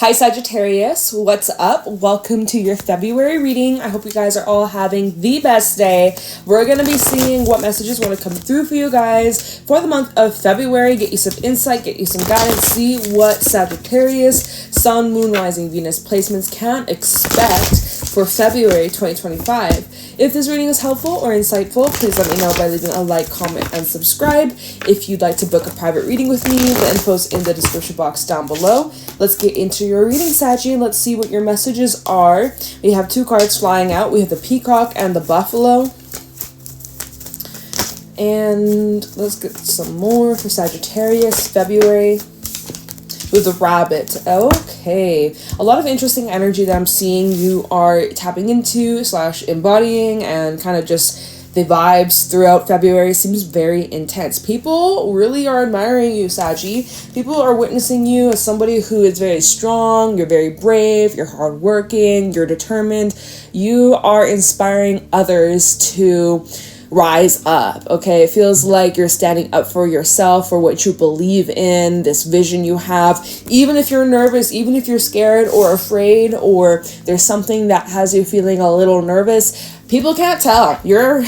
Hi Sagittarius, what's up? Welcome to your February reading. I hope you guys are all having the best day. We're going to be seeing what messages want to come through for you guys for the month of February. Get you some insight, get you some guidance, see what Sagittarius, Sun, Moon, Rising, Venus placements can expect for February 2025. If this reading is helpful or insightful, please let me know by leaving a like, comment, and subscribe. If you'd like to book a private reading with me, the info's in the description box down below. Let's get into your reading, Saggy, and let's see what your messages are. We have two cards flying out. We have the Peacock and the Buffalo. And let's get some more for Sagittarius, February. With the Rabbit. Okay. A lot of interesting energy that I'm seeing you are tapping into / embodying, and kind of just the vibes throughout February seems very intense. People really are admiring you, Saggy. People are witnessing you as somebody who is very strong, you're very brave, you're hardworking, you're determined. You are inspiring others to rise up, okay? It feels like you're standing up for yourself, for what you believe in, this vision you have. Even if you're nervous, even if you're scared or afraid, or there's something that has you feeling a little nervous, people can't tell. You're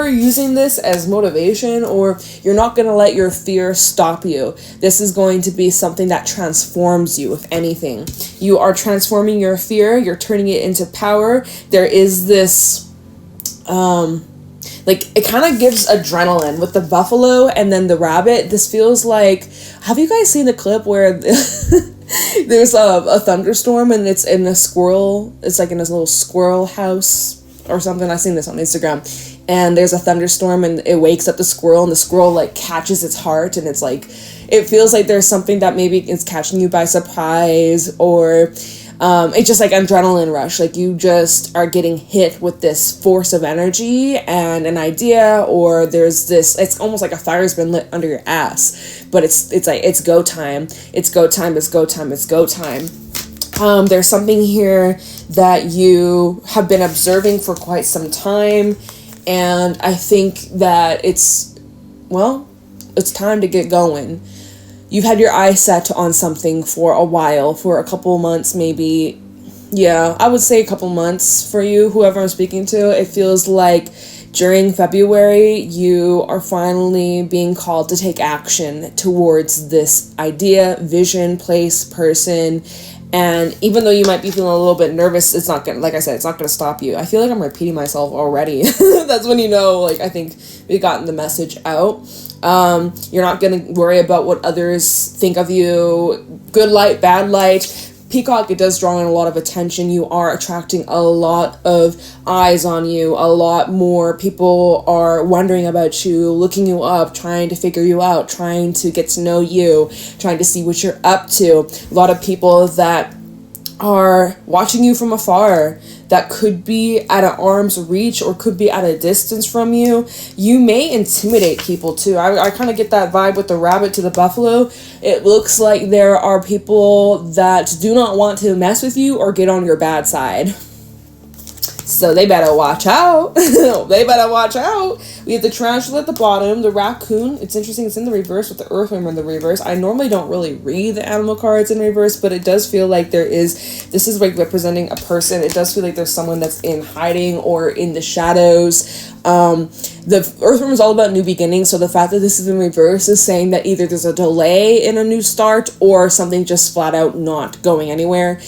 using this as motivation, or you're not going to let your fear stop you. This is going to be something that transforms you, if anything. You are transforming your fear, you're turning it into power. There is this like, it kind of gives adrenaline with the buffalo and then the rabbit. This feels like, have you guys seen the clip where there's a thunderstorm and it's in a squirrel, it's like in this little squirrel house or something? I've seen this on Instagram, and there's a thunderstorm and it wakes up the squirrel, and the squirrel like catches its heart, and it's like, it feels like there's something that maybe is catching you by surprise, or it's just like adrenaline rush. Like, you just are getting hit with this force of energy and an idea, or there's this, it's almost like a fire's been lit under your ass, but it's like, it's go time. It's go time. It's go time. It's go time. There's something here that you have been observing for quite some time. And I think that it's time to get going. You've had your eyes set on something for a while, for a couple months maybe. Yeah, I would say a couple months for you, whoever I'm speaking to. It feels like during February, you are finally being called to take action towards this idea, vision, place, person. And even though you might be feeling a little bit nervous, it's not gonna, like I said, it's not gonna stop you. I feel like I'm repeating myself already. That's when you know, like, I think we've gotten the message out. You're not gonna worry about what others think of you, good light, bad light. Peacock, it does draw in a lot of attention. You are attracting a lot of eyes on you. A lot more people are wondering about you, looking you up, trying to figure you out, trying to get to know you, trying to see what you're up to. A lot of people that are watching you from afar, that could be at an arm's reach or could be at a distance from you. You may intimidate people too. I kind of get that vibe with the rabbit to the buffalo. It looks like there are people that do not want to mess with you or get on your bad side. So they better watch out. They better watch out. We have the tarantula at the bottom, the raccoon. It's interesting, it's in the reverse with the earthworm in the reverse. I normally don't really read the animal cards in reverse, but it does feel like this is like representing a person. It does feel like there's someone that's in hiding or in the shadows. The earthworm is all about new beginnings, so the fact that this is in reverse is saying that either there's a delay in a new start or something just flat out not going anywhere.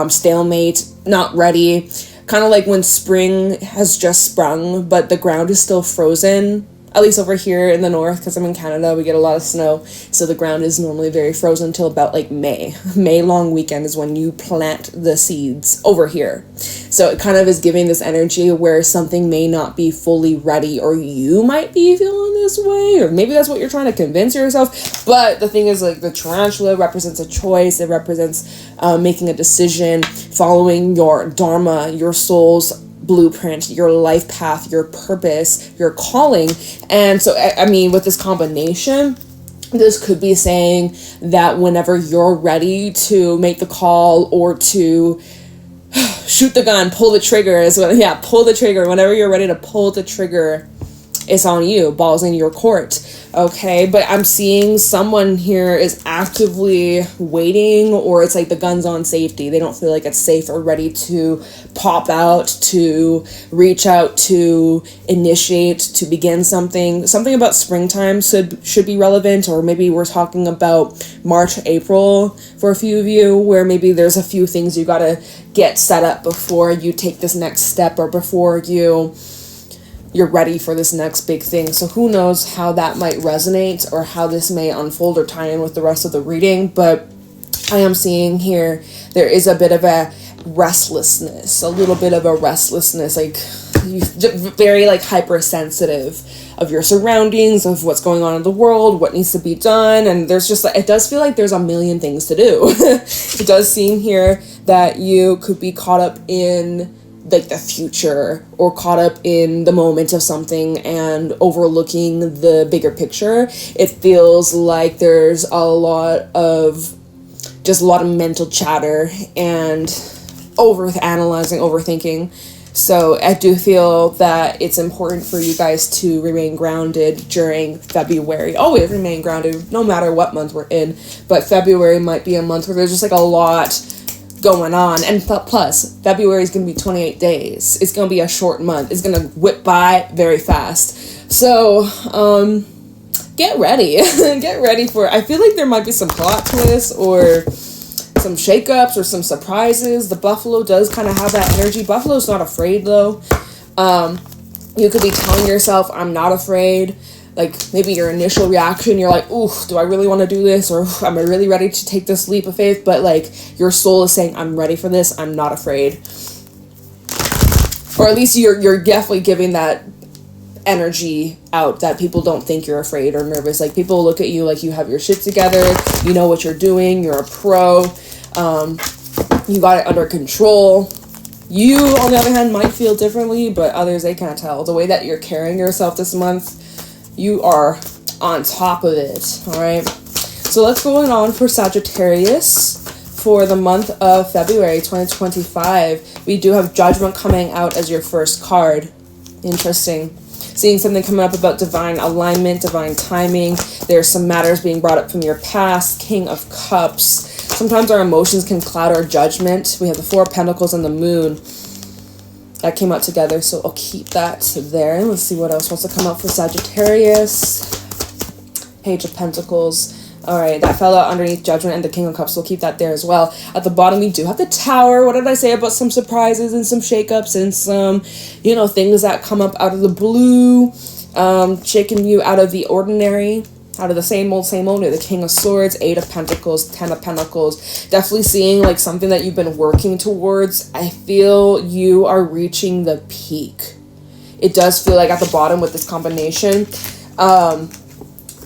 Stalemate, not ready. Kind of like when spring has just sprung, but the ground is still frozen. At least over here in the north, because I'm in Canada, we get a lot of snow. So the ground is normally very frozen until about like May. May long weekend is when you plant the seeds over here. So it kind of is giving this energy where something may not be fully ready, or you might be feeling this way, or maybe that's what you're trying to convince yourself. But the thing is, like, the tarantula represents a choice. It represents making a decision, following your dharma, your soul's blueprint, your life path, your purpose, your calling. And so, I mean, with this combination, this could be saying that whenever you're ready to make the call or to shoot the gun, pull the trigger, pull the trigger, whenever you're ready to pull the trigger it's on you. Ball's in your court. Okay, but I'm seeing someone here is actively waiting, or it's like the gun's on safety. They don't feel like it's safe or ready to pop out, to reach out, to initiate, to begin something. Something about springtime should be relevant, or maybe we're talking about March, April for a few of you, where maybe there's a few things you gotta get set up before you take this next step, or before you're ready for this next big thing. So who knows how that might resonate, or how this may unfold or tie in with the rest of the reading. But I am seeing here there is a bit of a restlessness, like very like hypersensitive of your surroundings, of what's going on in the world, what needs to be done. And there's just like, it does feel like there's a million things to do. It does seem here that you could be caught up in like the future, or caught up in the moment of something and overlooking the bigger picture. It feels like there's a lot of mental chatter and overanalyzing, overthinking. So I do feel that it's important for you guys to remain grounded during February. Always remain grounded, no matter what month we're in. But February might be a month where there's just like a lot going on. And plus, February is going to be 28 days. It's going to be a short month. It's going to whip by very fast. So, get ready. Get ready for it. I feel like there might be some plot twists, or some shakeups, or some surprises. The buffalo does kind of have that energy. Buffalo's not afraid, though. You could be telling yourself, I'm not afraid. Like, maybe your initial reaction, you're like, ooh, do I really want to do this? Or am I really ready to take this leap of faith? But, like, your soul is saying, I'm ready for this. I'm not afraid. Or at least you're definitely giving that energy out, that people don't think you're afraid or nervous. Like, people look at you like you have your shit together. You know what you're doing. You're a pro. You got it under control. You, on the other hand, might feel differently, but others, they can't tell. The way that you're carrying yourself this month, you are on top of it, all right? So let's go on for Sagittarius for the month of February 2025. We do have Judgment coming out as your first card. Interesting. Seeing something coming up about divine alignment, divine timing. There's some matters being brought up from your past. King of Cups. Sometimes our emotions can cloud our judgment. We have the Four of Pentacles and the Moon. That came out together, so I'll keep that there. And let's see what else wants to come up for Sagittarius. Page of Pentacles. All right, that fell out underneath Judgment and the King of Cups. We'll keep that there as well. At the bottom, we do have the Tower. What did I say about some surprises and some shakeups and some, things that come up out of the blue, shaking you out of the ordinary, out of the same old, the King of Swords, Eight of Pentacles, Ten of Pentacles. Definitely seeing like something that you've been working towards. I feel you are reaching the peak. It does feel like at the bottom with this combination,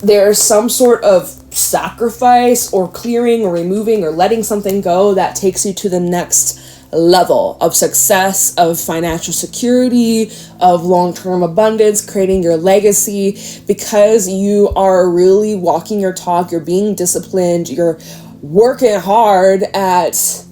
there's some sort of sacrifice or clearing or removing or letting something go that takes you to the next level of success, of financial security, of long-term abundance, creating your legacy, because you are really walking your talk. You're being disciplined. You're working hard at,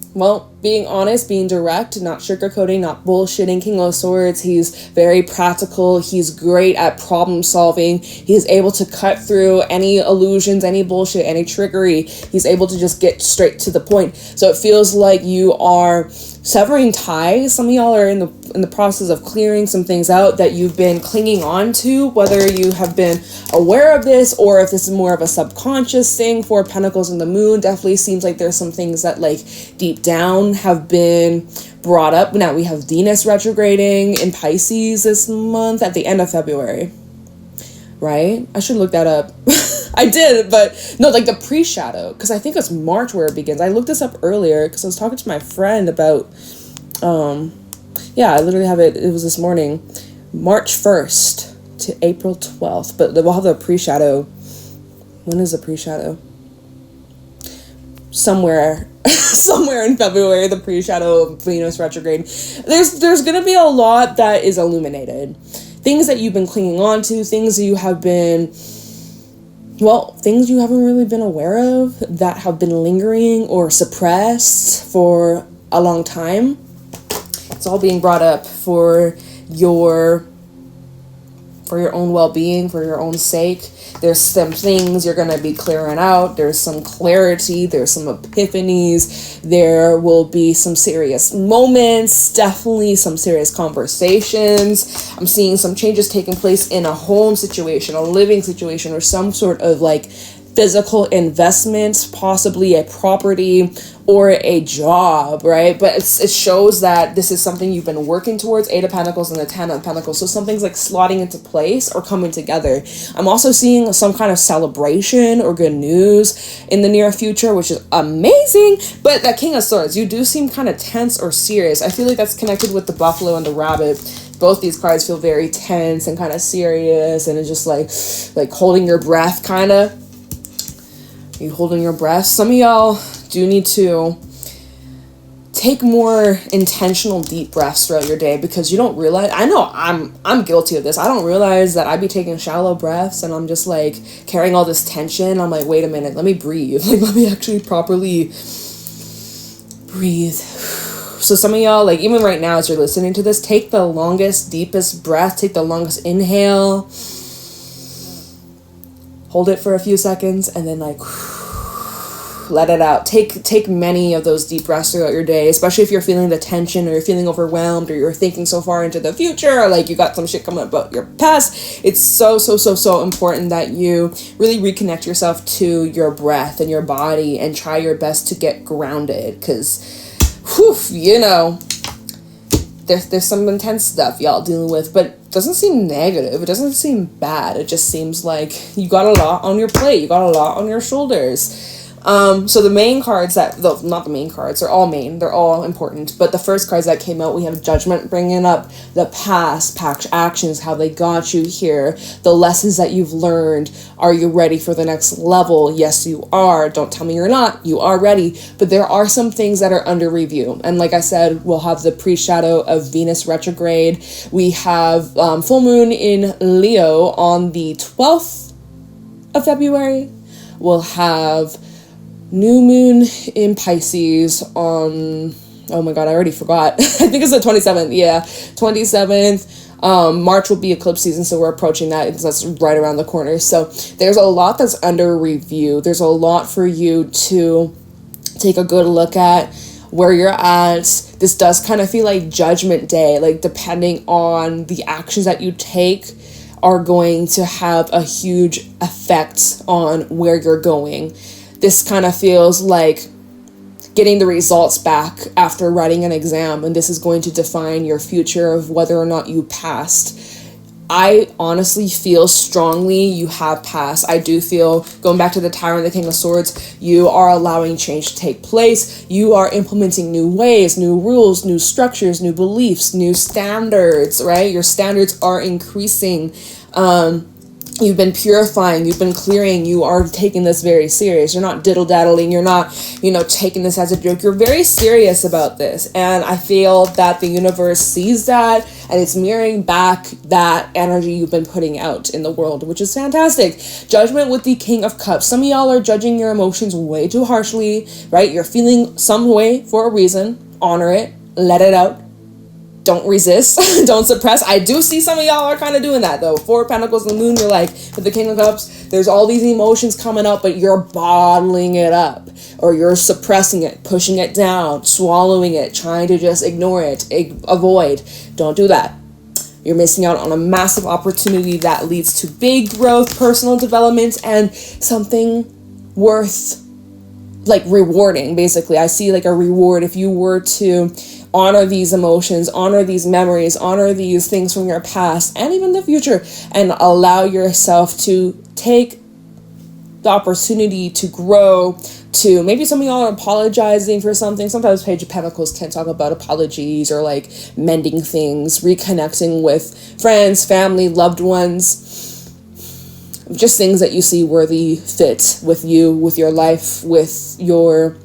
being honest, being direct, not sugarcoating, not bullshitting. King of Swords, he's very practical. He's great at problem solving. He's able to cut through any illusions, any bullshit, any trickery. He's able to just get straight to the point. So it feels like you are severing ties. Some of y'all are in the process of clearing some things out that you've been clinging on to, whether you have been aware of this or if this is more of a subconscious thing. Four Pentacles and the Moon definitely seems like there's some things that like deep down have been brought up. Now we have Venus retrograding in Pisces this month at the end of February, right? I should look that up. I did, but no, like the pre-shadow, because I think it's March where it begins. I looked this up earlier because I was talking to my friend about, I literally have it. It was this morning, March 1st to April 12th, but we'll have the pre-shadow. When is the pre-shadow? Somewhere in February, the pre-shadow of Venus retrograde. There's going to be a lot that is illuminated. Things that you've been clinging on to, things that you have been, things you haven't really been aware of that have been lingering or suppressed for a long time. It's all being brought up for your for your own well-being, for your own sake. There's some things you're going to be clearing out. There's some clarity. There's some epiphanies. There will be some serious moments, definitely some serious conversations. I'm seeing some changes taking place in a home situation, a living situation, or some sort of like physical investment, possibly a property or a job, right? But it shows that this is something you've been working towards. 8 of Pentacles and the 10 of Pentacles. So something's like slotting into place or coming together. I'm also seeing some kind of celebration or good news in the near future, which is amazing. But that King of Swords, you do seem kind of tense or serious. I feel like that's connected with the buffalo and the rabbit. Both these cards feel very tense and kind of serious, and it's just like holding your breath, kind of. You holding your breath. Some of y'all do need to take more intentional deep breaths throughout your day, because you don't realize, I know I'm guilty of this. I don't realize that I be taking shallow breaths and I'm just like carrying all this tension. I'm like, wait a minute, let me breathe. Like, let me actually properly breathe. So some of y'all, like even right now as you're listening to this, take the longest, deepest breath. Take the longest inhale. Hold it for a few seconds and then like let it out. Take many of those deep breaths throughout your day, especially if you're feeling the tension or you're feeling overwhelmed or you're thinking so far into the future, or like you got some shit coming up about your past. It's so important that you really reconnect yourself to your breath and your body and try your best to get grounded, because you know, there's some intense stuff y'all dealing with, but it doesn't seem negative. It doesn't seem bad. It just seems like you got a lot on your plate. You got a lot on your shoulders. So the main cards not the main cards, they're all main, they're all important, but the first cards that came out, we have Judgment, bringing up the past actions, how they got you here, the lessons that you've learned. Are you ready for the next level? Yes, you are. Don't tell me you're not. You are ready, but there are some things that are under review. And like I said, we'll have the pre-shadow of Venus retrograde. We have full moon in Leo on the 12th of February. We'll have new moon in Pisces on, oh my god, I already forgot. I think it's the 27th. Yeah, 27th. March will be eclipse season, so we're approaching that. That's right around the corner. So there's a lot that's under review. There's a lot for you to take a good look at where you're at. This does kind of feel like Judgment Day, like depending on the actions that you take are going to have a huge effect on where you're going. This kind of feels like getting the results back after writing an exam, and this is going to define your future of whether or not you passed. I honestly feel strongly you have passed. I do feel, going back to the Tower and the King of Swords, you are allowing change to take place. You are implementing new ways, new rules, new structures, new beliefs, new standards, right? Your standards are increasing. You've been purifying, you've been clearing, you are taking this very serious. You're not diddle-daddling, you're not, taking this as a joke. You're very serious about this. And I feel that the universe sees that and it's mirroring back that energy you've been putting out in the world, which is fantastic. Judgment with the King of Cups. Some of y'all are judging your emotions way too harshly, right? You're feeling some way for a reason. Honor it, let it out. Don't resist. Don't suppress. I do see some of y'all are kind of doing that though. 4 of Pentacles and the Moon, you're like, with the King of Cups, there's all these emotions coming up, but you're bottling it up, or you're suppressing it, pushing it down, swallowing it, trying to just ignore it, avoid. Don't do that. You're missing out on a massive opportunity that leads to big growth, personal development, and something worth like rewarding. Basically, I see like a reward if you were to honor these emotions, honor these memories, honor these things from your past and even the future, and allow yourself to take the opportunity to grow. To maybe some of y'all are apologizing for something. Sometimes Page of Pentacles can talk about apologies or like mending things, reconnecting with friends, family, loved ones, just things that you see worthy fit with you, with your life, with your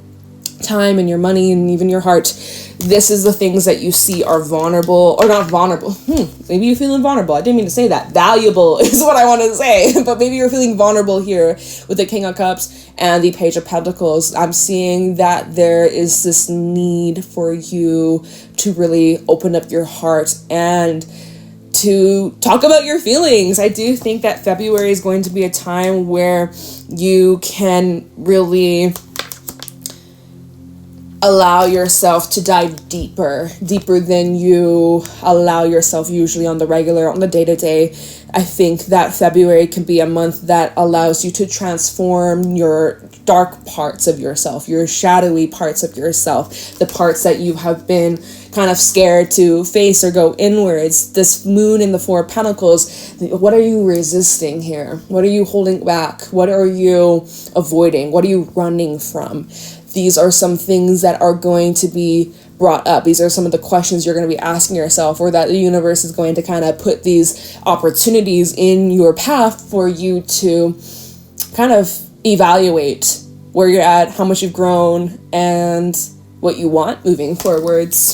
time and your money and even your heart. This is the things that you see are vulnerable, or not vulnerable. Maybe you're feeling vulnerable. I didn't mean to say that. Valuable is what I want to say. But maybe you're feeling vulnerable here with the King of Cups and the Page of Pentacles. I'm seeing that there is this need for you to really open up your heart and to talk about your feelings. I do think that February is going to be a time where you can really allow yourself to dive deeper than you allow yourself usually on the regular, on the day-to-day. I think that February can be a month that allows you to transform your dark parts of yourself, your shadowy parts of yourself, the parts that you have been kind of scared to face or go inwards. This moon in the Four of Pentacles, what are you resisting here? What are you holding back? What are you avoiding? What are you running from? These are some things that are going to be brought up. These are some of the questions you're going to be asking yourself, or that the universe is going to kind of put these opportunities in your path for you to kind of evaluate where you're at, how much you've grown, and what you want moving forwards.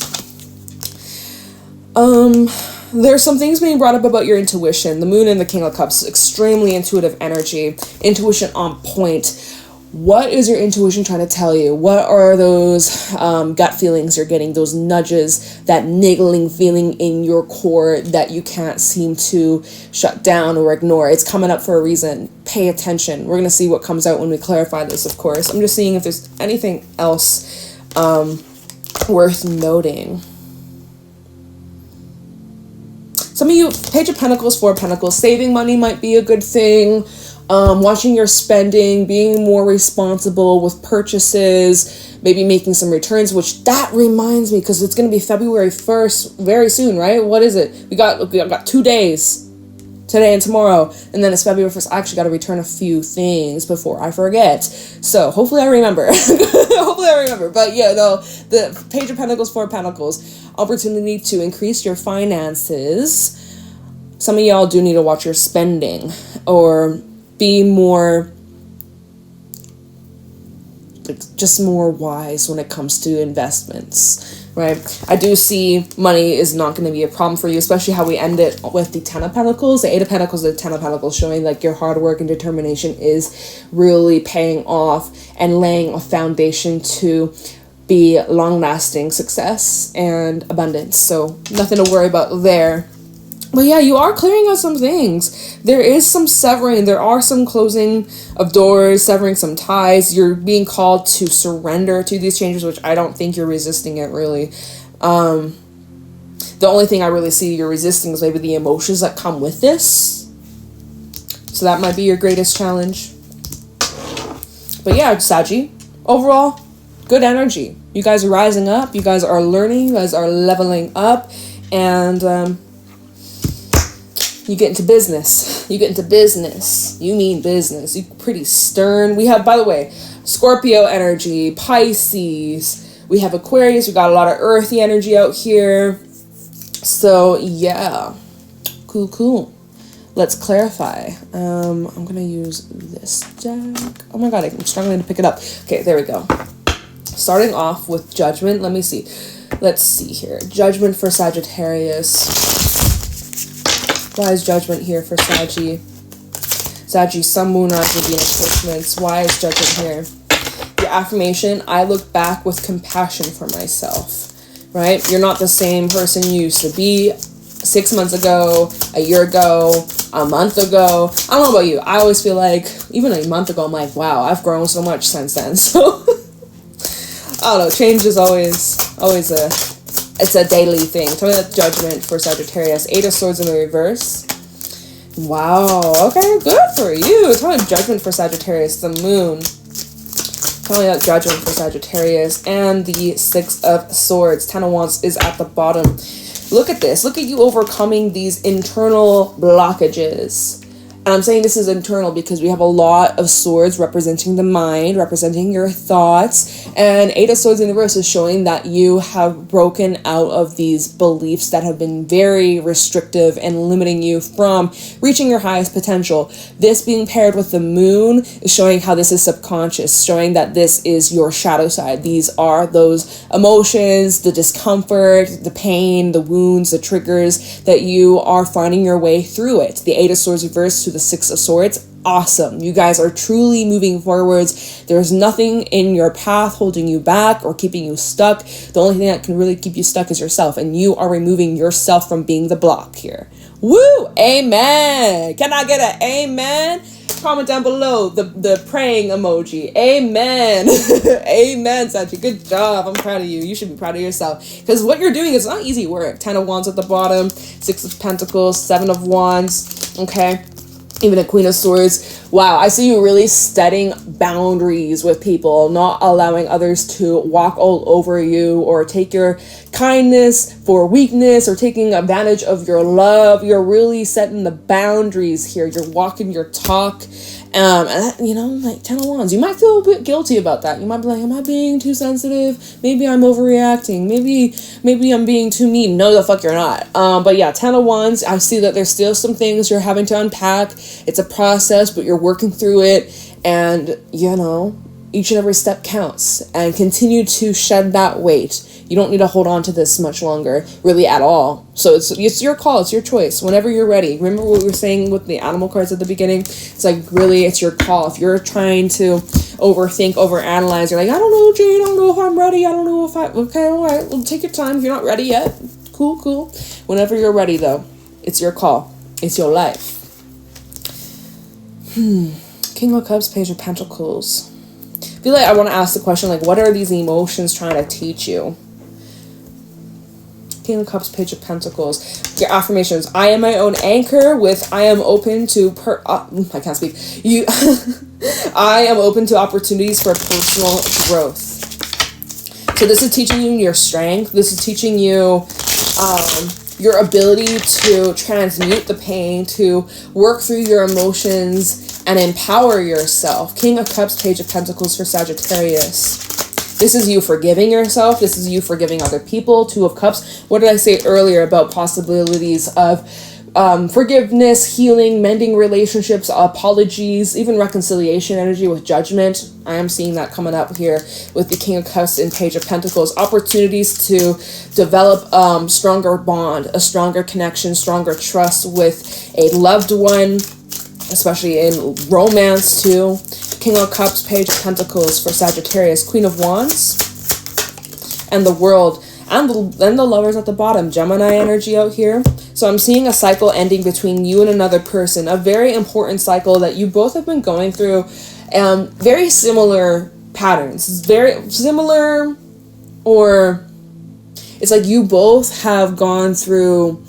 There's some things being brought up about your intuition. The moon and the King of Cups, extremely intuitive energy, intuition on point. What is your intuition trying to tell you? What are those gut feelings you're getting, those nudges, that niggling feeling in your core that you can't seem to shut down or ignore? It's coming up for a reason. Pay attention. We're going to see what comes out when we clarify this, of course. I'm just seeing if there's anything else worth noting. Some of you, Page of Pentacles, Four of Pentacles, saving money might be a good thing. Watching your spending, being more responsible with purchases, maybe making some returns, which that reminds me, because it's going to be February 1st very soon, right? What is it? We got 2 days, today and tomorrow, and then it's February 1st. I actually got to return a few things before I forget. So hopefully I remember. But yeah, no, the Page of Pentacles, Four of Pentacles, opportunity to increase your finances. Some of y'all do need to watch your spending, or be more, just more wise when it comes to investments, right? I do see money is not going to be a problem for you, especially how we end it with the Ten of Pentacles, the Eight of Pentacles, the Ten of Pentacles, showing like your hard work and determination is really paying off and laying a foundation to be long-lasting success and abundance. So nothing to worry about there. But yeah, you are clearing out some things. There is some severing. There are some closing of doors, severing some ties. You're being called to surrender to these changes, which I don't think you're resisting it, really. The only thing I really see you're resisting is maybe the emotions that come with this. So that might be your greatest challenge. But yeah, Saggy, overall, good energy. You guys are rising up. You guys are learning. You guys are leveling up. And you get into business. You mean business. You're pretty stern. We have, by the way, Scorpio energy, Pisces. We have Aquarius. We got a lot of earthy energy out here. So, yeah. Cool. Let's clarify. I'm going to use this deck. Oh my god, I'm struggling to pick it up. Okay, there we go. Starting off with Judgment. Let me see. Let's see here. Judgment for Sagittarius. Why is Judgment here for Saggy? Saggy, Sun, Moon, Rising, Venus placements. Why is Judgment here? Your affirmation, I look back with compassion for myself. Right? You're not the same person you used to be 6 months ago, a year ago, a month ago. I don't know about you. I always feel like, even a month ago, I'm like, wow, I've grown so much since then. So, I don't know. Change is always it's a daily thing. Tell me that Judgment for Sagittarius. Eight of Swords in the reverse. Wow. Okay, good for you. Tell me Judgment for Sagittarius. The Moon. Tell me that Judgment for Sagittarius. And the Six of Swords. Ten of Wands is at the bottom. Look at this. Look at you overcoming these internal blockages. And I'm saying this is internal because we have a lot of swords representing the mind, representing your thoughts. And Eight of Swords in the reverse is showing that you have broken out of these beliefs that have been very restrictive and limiting you from reaching your highest potential. This being paired with the moon is showing how this is subconscious, showing that this is your shadow side. These are those emotions, the discomfort, the pain, the wounds, the triggers that you are finding your way through it. The Eight of Swords reversed to the Six of Swords. Awesome. You guys are truly moving forwards. There's nothing in your path holding you back or keeping you stuck. The only thing that can really keep you stuck is yourself, and you are removing yourself from being the block here. Woo! Amen. Can I get an amen? Comment down below the praying emoji. Amen. Amen, Sachi. Good job. I'm proud of you. You should be proud of yourself. Because what you're doing is not easy work. 10 of Wands at the bottom. 6 of Pentacles. 7 of Wands. Okay. Even a Queen of Swords. Wow, I see you really setting boundaries with people, not allowing others to walk all over you or take your kindness for weakness or taking advantage of your love. You're really setting the boundaries here. You're walking your talk. And that, you know, like 10 of Wands, you might feel a bit guilty about that. You might be like, am I being too sensitive? Maybe I'm overreacting. Maybe I'm being too mean. No, the fuck you're not. But yeah, 10 of Wands, I see that there's still some things you're having to unpack. It's a process, but you're working through it. And, you know, each and every step counts. And continue to shed that weight. You don't need to hold on to this much longer, really, at all. So it's your call. It's your choice. Whenever you're ready. Remember what we were saying with the animal cards at the beginning? It's like, really, it's your call. If you're trying to overthink, overanalyze, you're like, I don't know, Jade. I don't know if I'm ready. I don't know if I... Okay, all right. Well, take your time. If you're not ready yet, cool. Whenever you're ready, though, it's your call. It's your life. King of Cups, Page of Pentacles. I feel like I want to ask the question, like, what are these emotions trying to teach you? King of Cups, Page of Pentacles. Your affirmations. I am my own anchor with I am open to I can't speak. I am open to opportunities for personal growth. So this is teaching you your strength. This is teaching you your ability to transmute the pain, to work through your emotions and empower yourself. King of Cups, Page of Pentacles for Sagittarius. This is you forgiving yourself. This is you forgiving other people. 2 of Cups. What did I say earlier about possibilities of forgiveness, healing, mending relationships, apologies, even reconciliation energy with Judgment? I am seeing that coming up here with the King of Cups and Page of Pentacles. Opportunities to develop stronger bond, a stronger connection, stronger trust with a loved one, especially in romance too. King of Cups, Page of Pentacles for Sagittarius, Queen of Wands, and the World, and the Lovers at the bottom. Gemini energy out here. So I'm seeing a cycle ending between you and another person, a very important cycle that you both have been going through, very similar patterns, very similar, or it's like you both have gone through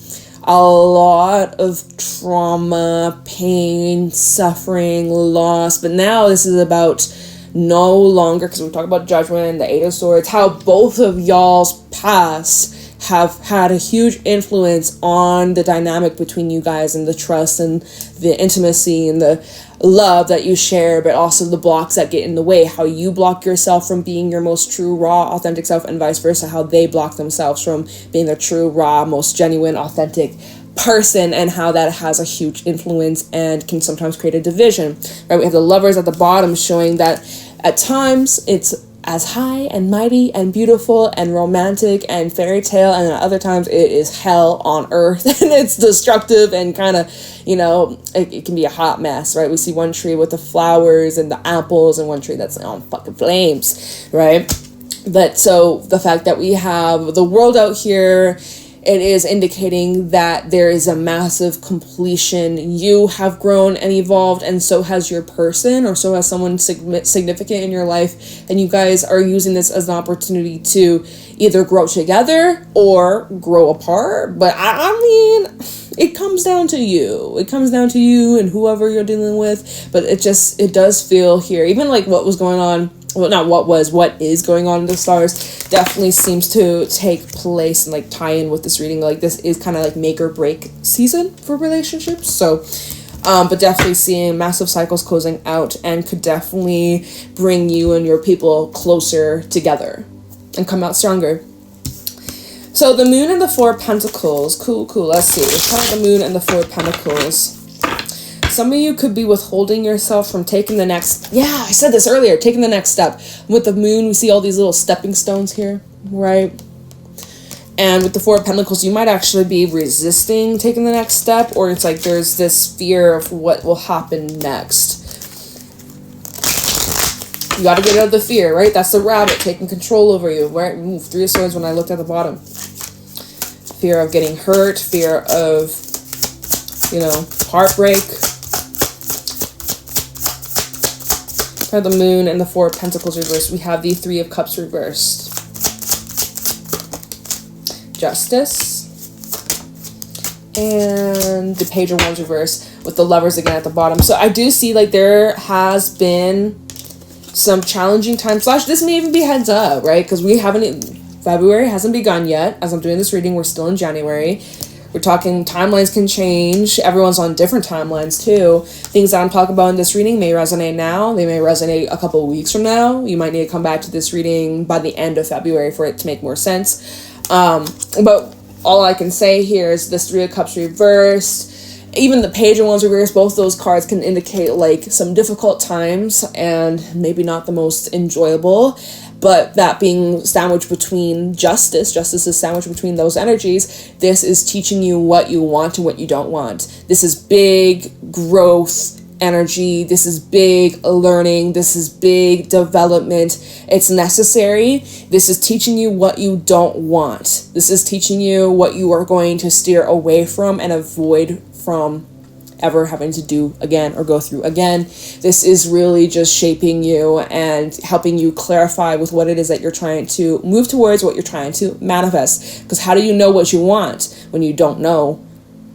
a lot of trauma, pain, suffering, loss. But now this is about no longer, because we talk about Judgment, the 8 of Swords, how both of y'all's past have had a huge influence on the dynamic between you guys and the trust and the intimacy and the love that you share, but also the blocks that get in the way, how you block yourself from being your most true, raw, authentic self, and vice versa, how they block themselves from being their true, raw, most genuine, authentic person, and how that has a huge influence and can sometimes create a division, right? We have the Lovers at the bottom showing that at times it's as high and mighty and beautiful and romantic and fairy tale, and at other times it is hell on earth and it's destructive and kind of, you know, it can be a hot mess, right? We see one tree with the flowers and the apples and one tree that's on fucking flames, right? But so the fact that we have the World out here, it is indicating that there is a massive completion. You have grown and evolved, and so has your person, or so has someone significant in your life, and you guys are using this as an opportunity to either grow together or grow apart. But I mean, it comes down to you. It comes down to you and whoever you're dealing with. But it does feel here, even like what was going on, well, not what is going on in the stars definitely seems to take place and like tie in with this reading. Like this is kind of like make or break season for relationships. So but definitely seeing massive cycles closing out, and could definitely bring you and your people closer together and come out stronger. So the Moon and the 4 of Pentacles. Cool. Let's see. Let's try the Moon and the 4 of Pentacles. Some of you could be withholding yourself from taking the next... Yeah, I said this earlier. Taking the next step. With the Moon, we see all these little stepping stones here, right? And with the 4 of Pentacles, you might actually be resisting taking the next step, or it's like there's this fear of what will happen next. You got to get out of the fear, right? That's the rabbit taking control over you, right? Ooh, 3 of Swords when I looked at the bottom. Fear of getting hurt, fear of you know, heartbreak. For the Moon and the Four of Pentacles reversed, we have the Three of Cups reversed. Justice. And the Page of Wands reversed with the Lovers again at the bottom. So I do see like there has been some challenging times. Slash, this may even be heads up, right? Because we haven't, February hasn't begun yet. As I'm doing this reading, we're still in January. We're talking timelines can change. Everyone's on different timelines too. Things that I'm talking about in this reading may resonate now. They may resonate a couple of weeks from now. You might need to come back to this reading by the end of February for it to make more sense. But all I can say here is this Three of Cups reversed. Even the Page of Wands reversed, both those cards can indicate like some difficult times and maybe not the most enjoyable. But that being sandwiched between justice is sandwiched between those energies. This is teaching you what you want and what you don't want. This is big growth energy. This is big learning. This is big development. It's necessary. This is teaching you what you don't want. This is teaching you what you are going to steer away from and avoid from ever having to do again or go through again. This is really just shaping you and helping you clarify with what it is that you're trying to move towards, what you're trying to manifest. Because how do you know what you want when you don't know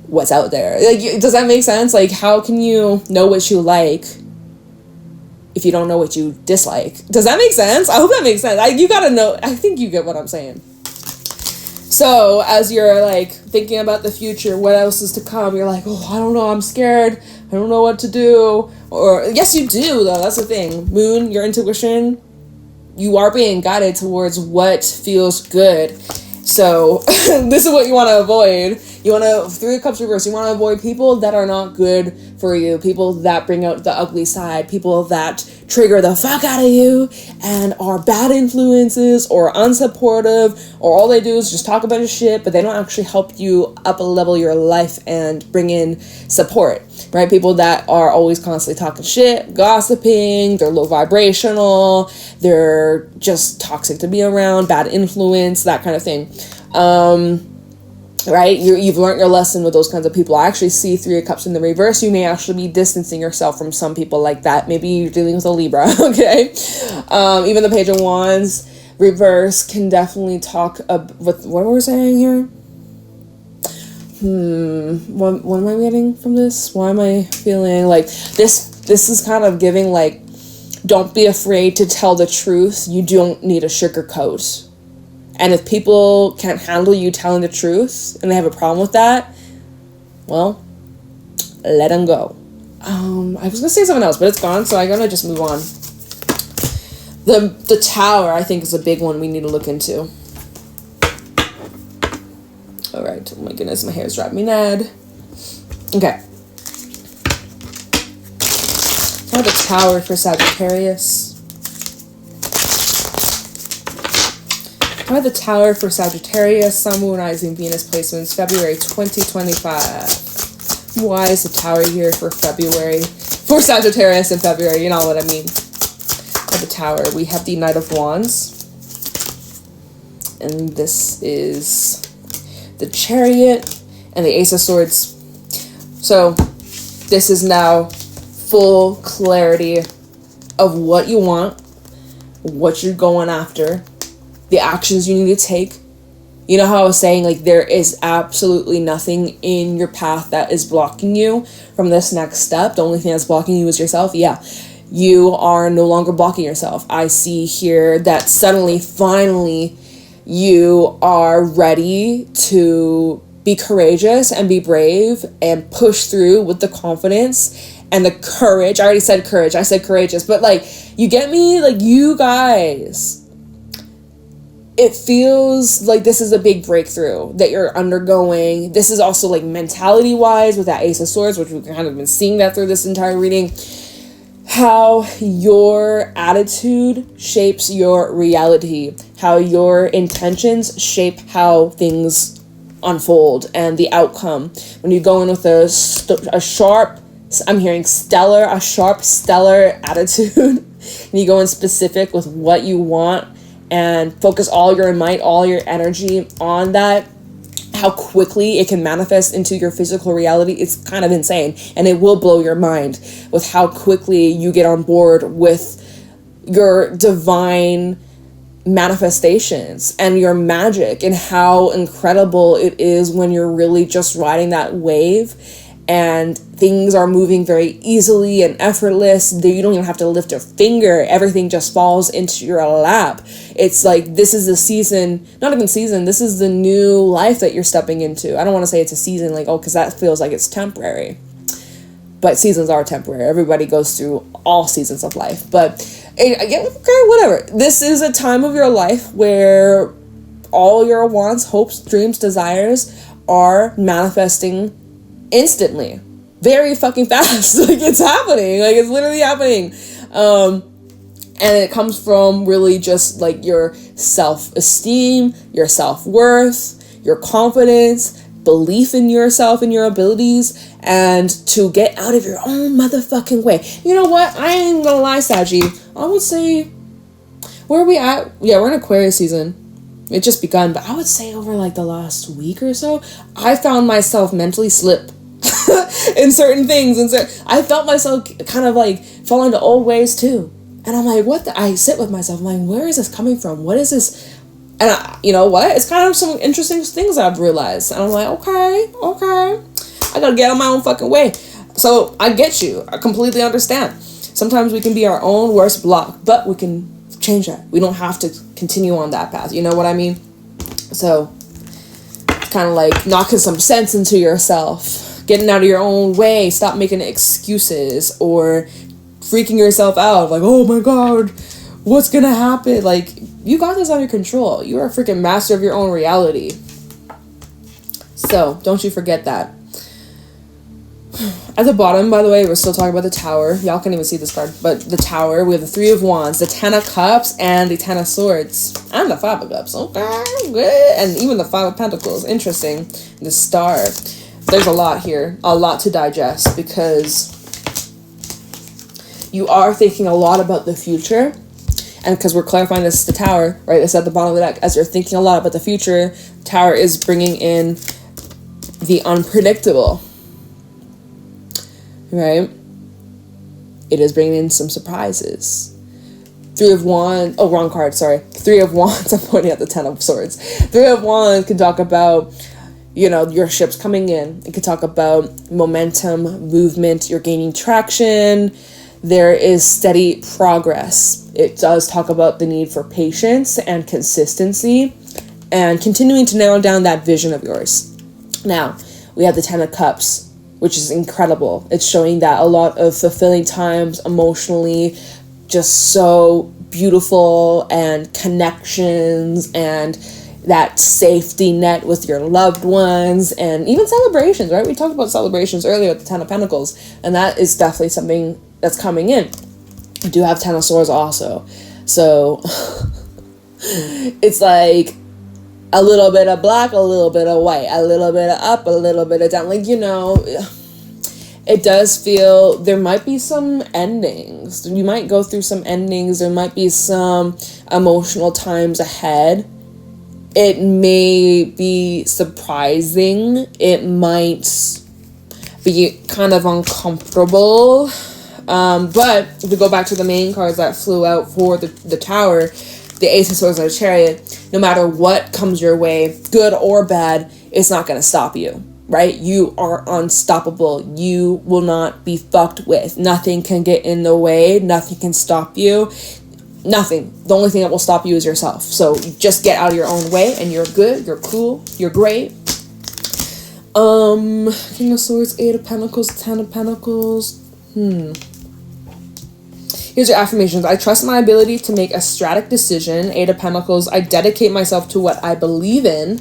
what's out there? Like, does that make sense? Like, how can you know what you like if you don't know what you dislike? Does that make sense? I hope that makes sense. You gotta know. I think you get what I'm saying. So as you're like thinking about the future, what else is to come, you're like, oh, I don't know, I'm scared, I don't know what to do. Or yes, you do though. That's the thing. Moon, your intuition, you are being guided towards what feels good. So this is what you want to avoid. You want to, Three of Cups reverse, you want to avoid people that are not good for you, people that bring out the ugly side, people that trigger the fuck out of you and are bad influences or unsupportive, or all they do is just talk a bunch of shit, but they don't actually help you up a level your life and bring in support, right? People that are always constantly talking shit, gossiping, they're low vibrational, they're just toxic to be around, bad influence, that kind of thing. Right? You've learned your lesson with those kinds of people. I actually see Three of Cups in the reverse. You may actually be distancing yourself from some people like that. Maybe you're dealing with a Libra, okay? Even the Page of Wands reverse can definitely talk with what we're saying here. What am I getting from this? Why am I feeling like this is kind of giving like, don't be afraid to tell the truth. You don't need a sugarcoat. And if people can't handle you telling the truth and they have a problem with that, well, let them go. I was going to say something else, but it's gone, so I'm going to just move on. The Tower, I think, is a big one we need to look into. All right. Oh, my goodness. My hair's driving me mad. Okay. The Tower for Sagittarius. The Tower for Sagittarius, Sun, Moon, Rising, Venus placements, February 2025. Why is the Tower here for February? For Sagittarius in February, you know what I mean. At the Tower, we have the Knight of Wands. And this is the Chariot and the Ace of Swords. So, this is now full clarity of what you want, what you're going after, the actions you need to take. You know how I was saying, like, there is absolutely nothing in your path that is blocking you from this next step. The only thing that's blocking you is yourself. Yeah, you are no longer blocking yourself. I see here that suddenly, finally, you are ready to be courageous and be brave and push through with the confidence and the courage. I already said courage. I said courageous. But, like, you get me? Like, you guys, it feels like this is a big breakthrough that you're undergoing. This is also like mentality wise with that Ace of Swords, which we've kind of been seeing that through this entire reading. How your attitude shapes your reality, how your intentions shape how things unfold and the outcome. When you go in with a sharp, I'm hearing stellar, a sharp, stellar attitude, and you go in specific with what you want, and focus all your might, all your energy on that, how quickly it can manifest into your physical reality. It's kind of insane, and it will blow your mind with how quickly you get on board with your divine manifestations and your magic, and how incredible it is when you're really just riding that wave and things are moving very easily and effortless. You don't even have to lift a finger. Everything just falls into your lap. It's like, this is the season, not even season, this is the new life that you're stepping into. I don't want to say it's a season, like, oh, because that feels like it's temporary. But seasons are temporary. Everybody goes through all seasons of life. But again, okay, whatever. This is a time of your life where all your wants, hopes, dreams, desires are manifesting instantly, very fucking fast. Like, it's happening, like, it's literally happening. And it comes from really just like your self-esteem, your self-worth, your confidence, belief in yourself and your abilities, and to get out of your own motherfucking way. You know what, I ain't gonna lie, Saggy, I would say, where are we at? Yeah, we're in Aquarius season. It just begun, but I would say over like the last week or so, I found myself mentally slip in certain things, and I felt myself kind of like fall into old ways too. And I'm like, I sit with myself, I'm like, where is this coming from? What is this? And you know what? It's kind of some interesting things I've realized. And I'm like, okay, I gotta get on my own fucking way. So I get you. I completely understand. Sometimes we can be our own worst block, but we can change that. We don't have to continue on that path. You know what I mean? So kind of like knocking some sense into yourself, getting out of your own way. Stop making excuses or freaking yourself out. Like, oh my God, what's going to happen? Like, you got this under control. You are a freaking master of your own reality. So don't you forget that. At the bottom, by the way, we're still talking about the Tower. Y'all can't even see this card, but the Tower, we have the Three of Wands, the Ten of Cups, and the Ten of Swords, and the Five of Cups. Okay, good. And even the Five of Pentacles. Interesting. The Star. There's a lot here, a lot to digest, because you are thinking a lot about the future. And because we're clarifying this, the Tower, right? It's at the bottom of the deck. As you're thinking a lot about the future, Tower is bringing in the unpredictable. Right? It is bringing in some surprises. Three of Wands. Oh, wrong card. Sorry. Three of Wands. I'm pointing at the Ten of Swords. Three of Wands can talk about, you know, your ships coming in. It could talk about momentum, movement. You're gaining traction. There is steady progress. It does talk about the need for patience and consistency and continuing to narrow down that vision of yours. Now, we have the Ten of Cups, which is incredible. It's showing that a lot of fulfilling times emotionally, just so beautiful, and connections, and that safety net with your loved ones, and even celebrations, right? We talked about celebrations earlier with the Ten of Pentacles, and that is definitely something that's coming in. You do have Ten of Swords also. So it's like a little bit of black, a little bit of white, a little bit of up, a little bit of down. Like, you know, it does feel there might be some endings. You might go through some endings. There might be some emotional times ahead. It may be surprising. It might be kind of uncomfortable. But if we go back to the main cards that flew out for the Tower, the Ace of Swords and the Chariot, no matter what comes your way, good or bad, it's not going to stop you, right? You are unstoppable. You will not be fucked with. Nothing can get in the way. Nothing can stop you. Nothing. The only thing that will stop you is yourself. So just get out of your own way and you're good. You're cool. You're great. King of Swords, Eight of Pentacles, Ten of Pentacles. Here's your affirmations. I trust my ability to make a strategic decision. Eight of Pentacles. I dedicate myself to what I believe in.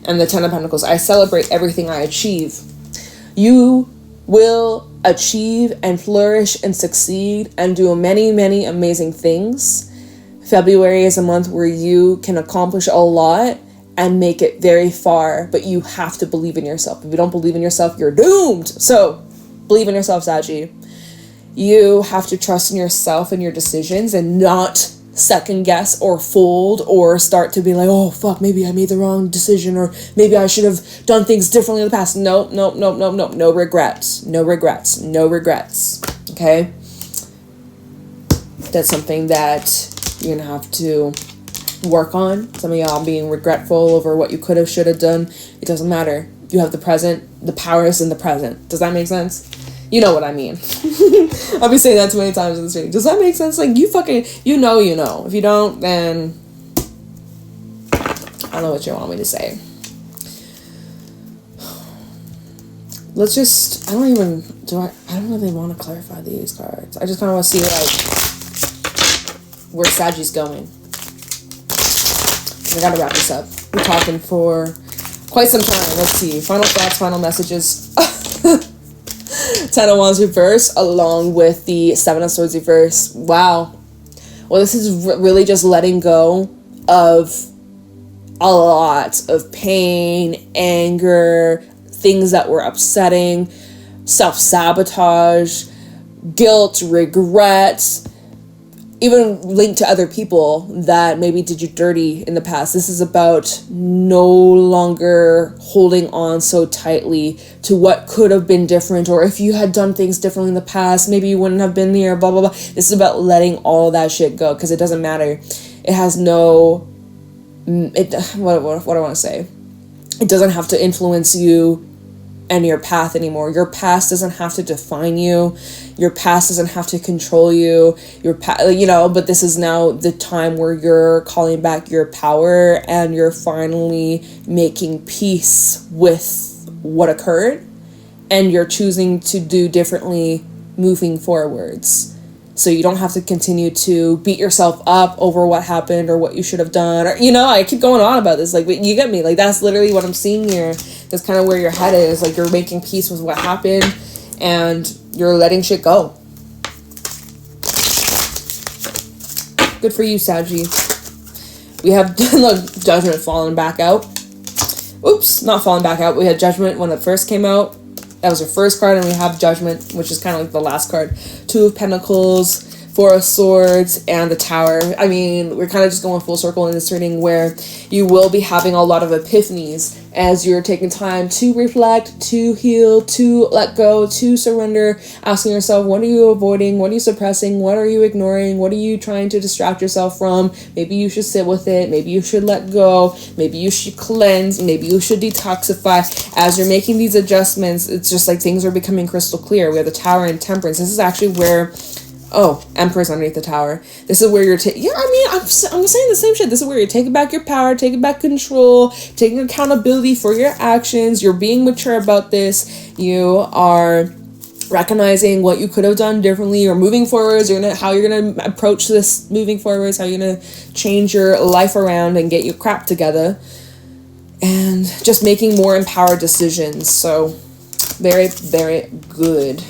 And the Ten of Pentacles. I celebrate everything I achieve. You will achieve and flourish and succeed and do many, many amazing things. February is a month where you can accomplish a lot and make it very far. But you have to believe in yourself. If you don't believe in yourself, you're doomed. So believe in yourself, Saggy. You have to trust in yourself and your decisions and not second guess or fold or start to be like, oh fuck, maybe I made the wrong decision, or maybe I should have done things differently in the past. No regrets, no regrets, no regrets. Okay, that's something that you're gonna have to work on. Some of y'all being regretful over what you could have, should have done. It doesn't matter. You have the present. The power is in the present. Does that make sense? You know what I mean. I'll be saying that too many times in this video. Does that make sense? Like, you fucking, you know. If you don't, then I don't know what you want me to say. Let's just, I don't really want to clarify these cards. I just kind of want to see, like, where Sagi's going. I gotta wrap this up. We're talking for quite some time. Let's see. Final thoughts, final messages. 10 of Wands reverse along with the 7 of Swords reverse. Wow. Well, this is really just letting go of a lot of pain, anger, things that were upsetting, self-sabotage, guilt, regret, even linked to other people that maybe did you dirty in the past. This is about no longer holding on so tightly to what could have been different, or if you had done things differently in the past, maybe you wouldn't have been here, blah, blah, blah. This is about letting all that shit go, because it doesn't matter. It has no, what do I want to say? It doesn't have to influence you and your path anymore. Your past doesn't have to define you. Your past doesn't have to control you. But this is now the time where you're calling back your power and you're finally making peace with what occurred, and you're choosing to do differently moving forwards. So you don't have to continue to beat yourself up over what happened or what you should have done. Or, I keep going on about this. Like, you get me? Like, that's literally what I'm seeing here. That's kind of where your head is. Like, you're making peace with what happened and you're letting shit go. Good for you, Saggy. We have, look, Judgment falling back out. Oops, not falling back out. We had Judgment when it first came out. That was our first card, and we have Judgment, which is kind of like the last card. 2 of Pentacles, 4 of Swords, and the Tower. I mean, we're kind of just going full circle in this reading, where you will be having a lot of epiphanies as you're taking time to reflect, to heal, to let go, to surrender, asking yourself, what are you avoiding? What are you suppressing? What are you ignoring? What are you trying to distract yourself from? Maybe you should sit with it. Maybe you should let go. Maybe you should cleanse. Maybe you should detoxify. As you're making these adjustments, it's just like things are becoming crystal clear. We have the Tower and Temperance. This is actually where, Empress underneath the Tower. This is where you're I'm saying the same shit. This is where you're taking back your power, taking back control, taking accountability for your actions. You're being mature about this. You are recognizing what you could have done differently, or moving forwards. How you're gonna approach this moving forwards. How you're gonna change your life around and get your crap together, and just making more empowered decisions. So, very, very good.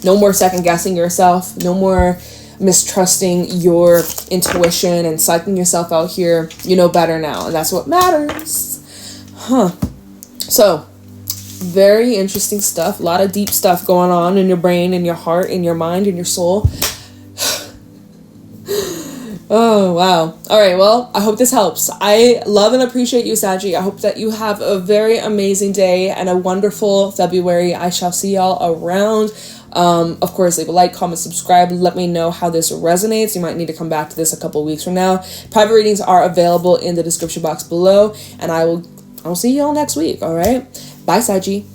No more second guessing yourself. No more mistrusting your intuition and psyching yourself out here. You know better now, and that's what matters. So, very interesting stuff. A lot of deep stuff going on in your brain, in your heart, in your mind, in your soul. Oh, wow. All right, well, I hope this helps. I love and appreciate you, Saggy. I hope that you have a very amazing day and a wonderful February. I shall see y'all around. Of course, leave a like, comment, subscribe. Let me know how this resonates. You might need to come back to this a couple weeks from now. Private readings are available in the description box below, and I will see y'all next week. All right. Bye, Saggy.